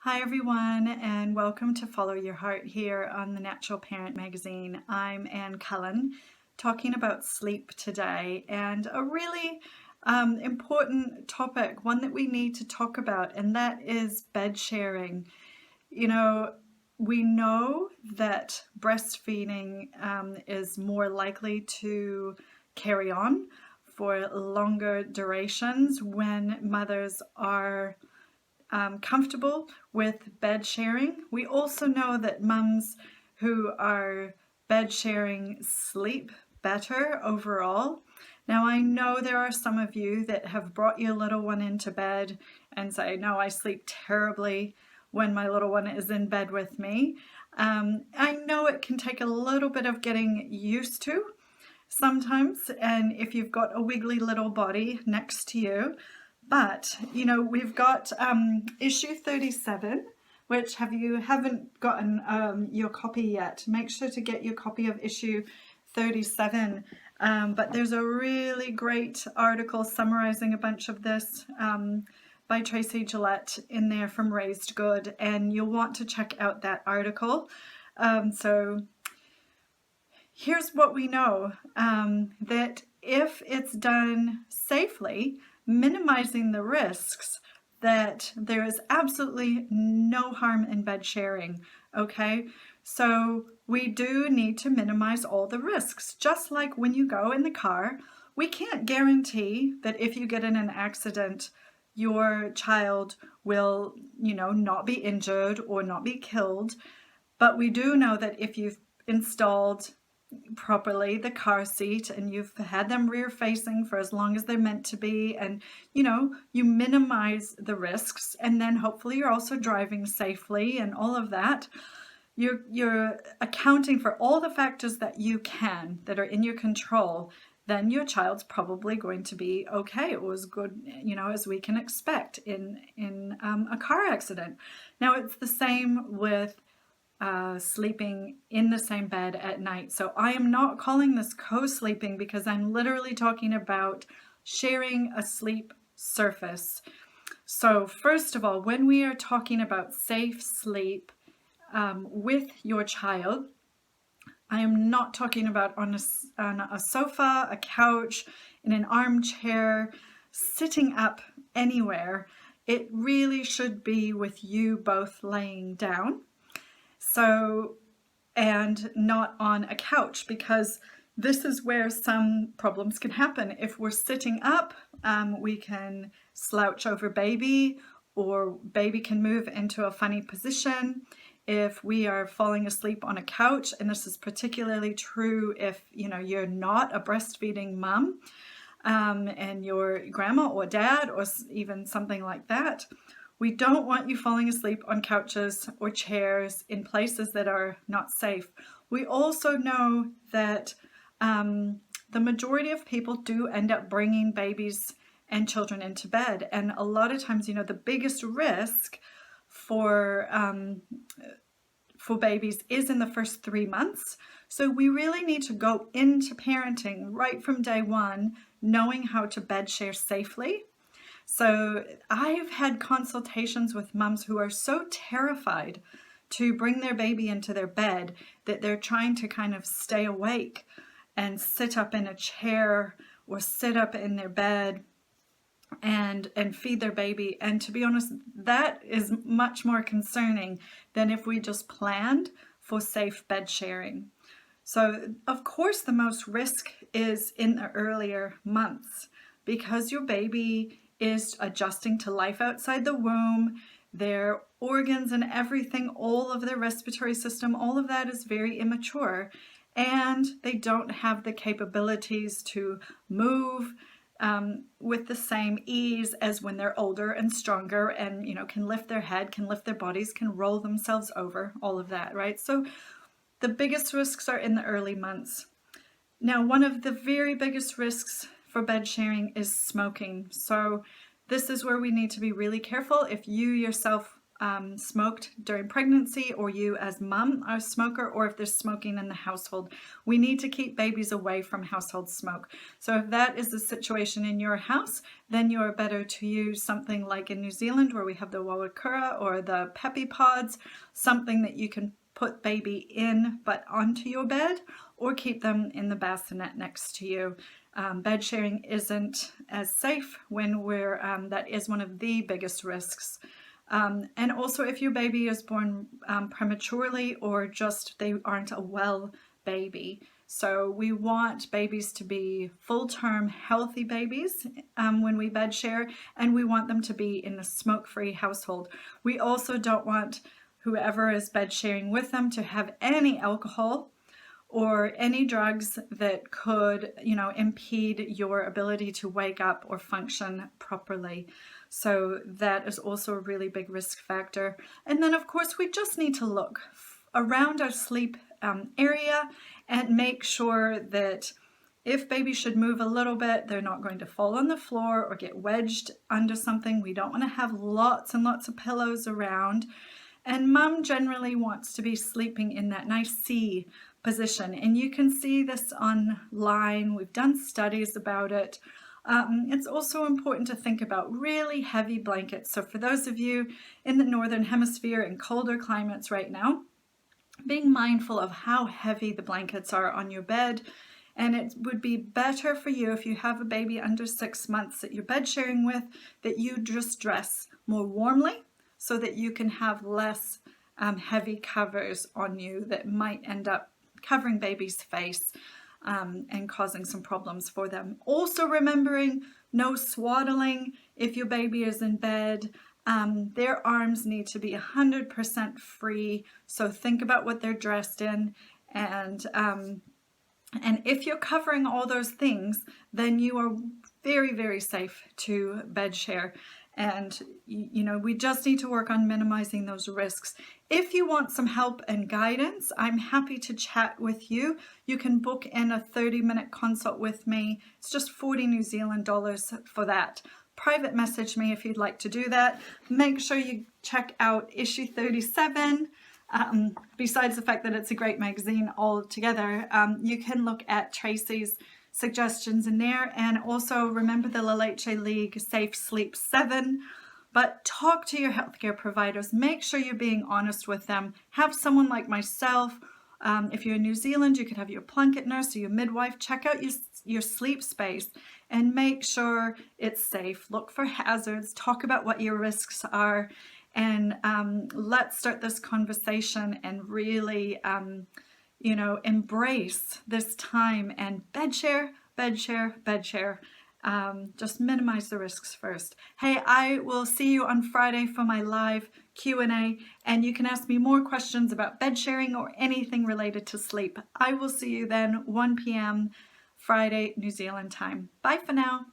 Hi everyone, and welcome to Follow Your Heart here on the Natural Parent Magazine. I'm Cullen, talking about sleep today, and a really important topic, one that we need to talk about, and that is bed sharing. We know that breastfeeding is more likely to carry on for longer durations when mothers are comfortable with bed sharing. We also know that mums who are bed sharing sleep better overall. Now, I know there are some of you that have brought your little one into bed and say, no, I sleep terribly when my little one is in bed with me. I know it can take a little bit of getting used to sometimes, and if you've got a wiggly little body next to you. But, we've got issue 37, which if you haven't gotten your copy yet, make sure to get your copy of issue 37. But there's a really great article summarizing a bunch of this by Tracy Gillett in there from Raised Good, and you'll want to check out that article. So here's what we know, that if it's done safely, minimizing the risks, that there is absolutely no harm in bed sharing, okay? So we do need to minimize all the risks. Just like when you go in the car, we can't guarantee that if you get in an accident, your child will, not be injured or not be killed. But we do know that if you've installed properly the car seat and you've had them rear facing for as long as they're meant to be, and you minimize the risks, and then hopefully you're also driving safely and all of that, you're accounting for all the factors that you can, that are in your control, then your child's probably going to be okay, or as good as we can expect in a car accident. Now it's the same with sleeping in the same bed at night. So I am not calling this co-sleeping, because I'm literally talking about sharing a sleep surface. So first of all, when we are talking about safe sleep with your child, I am not talking about on a sofa, a couch, in an armchair, sitting up anywhere. It really should be with you both laying down. So, and not on a couch, because this is where some problems can happen. If we're sitting up, we can slouch over baby, or baby can move into a funny position. If we are falling asleep on a couch, and this is particularly true if you're not a breastfeeding mom, and your grandma or dad or even something like that, we don't want you falling asleep on couches or chairs in places that are not safe. We also know that the majority of people do end up bringing babies and children into bed. And a lot of times, the biggest risk for babies is in the first 3 months. So we really need to go into parenting right from day one, knowing how to bed share safely. So I've had consultations with moms who are so terrified to bring their baby into their bed that they're trying to kind of stay awake and sit up in a chair or sit up in their bed and feed their baby. And to be honest, that is much more concerning than if we just planned for safe bed sharing. So of course the most risk is in the earlier months, because your baby is adjusting to life outside the womb. Their organs and everything, all of their respiratory system, all of that is very immature, and they don't have the capabilities to move with the same ease as when they're older and stronger, and can lift their head, can lift their bodies, can roll themselves over, all of that, right? So the biggest risks are in the early months. Now, one of the very biggest risks for bed sharing is smoking. So this is where we need to be really careful. If you yourself smoked during pregnancy, or you as mum are a smoker, or if there's smoking in the household. We need to keep babies away from household smoke. So if that is the situation in your house, then you're better to use something like in New Zealand where we have the Wawakura or the Peppy Pods, something that you can put baby in but onto your bed, or keep them in the bassinet next to you. Bed sharing isn't as safe when we're, that is one of the biggest risks. And also if your baby is born prematurely, or just they aren't a well baby. So we want babies to be full-term healthy babies when we bed share, and we want them to be in a smoke-free household. We also don't want whoever is bed sharing with them to have any alcohol or any drugs that could, impede your ability to wake up or function properly. So that is also a really big risk factor. And then of course we just need to look around our sleep area and make sure that if baby should move a little bit, they're not going to fall on the floor or get wedged under something. We don't want to have lots and lots of pillows around. And mum generally wants to be sleeping in that nice C position. And you can see this online. We've done studies about it. It's also important to think about really heavy blankets. So for those of you in the Northern Hemisphere in colder climates right now, being mindful of how heavy the blankets are on your bed. And it would be better for you if you have a baby under 6 months that you're bed sharing with, that you just dress more warmly so that you can have less heavy covers on you that might end up covering baby's face and causing some problems for them. Also remembering no swaddling if your baby is in bed. Their arms need to be 100% free, so think about what they're dressed in, and if you're covering all those things, then you are very, very safe to bed share. And, we just need to work on minimizing those risks. If you want some help and guidance, I'm happy to chat with you. You can book in a 30-minute consult with me. It's just 40 New Zealand dollars for that. Private message me if you'd like to do that. Make sure you check out issue 37. Besides the fact that it's a great magazine altogether, you can look at Tracy's suggestions in there, and also remember the Leche League Safe Sleep 7. But talk to your healthcare providers. Make sure you're being honest with them. Have someone like myself. If you're in New Zealand, you could have your plunket nurse or your midwife check out your sleep space and make sure it's safe. Look for hazards. Talk about what your risks are. And let's start this conversation and really, embrace this time and bed share. Just minimize the risks first. Hey, I will see you on Friday for my live Q&A, and you can ask me more questions about bed sharing or anything related to sleep. I will see you then, 1 p.m. Friday, New Zealand time. Bye for now.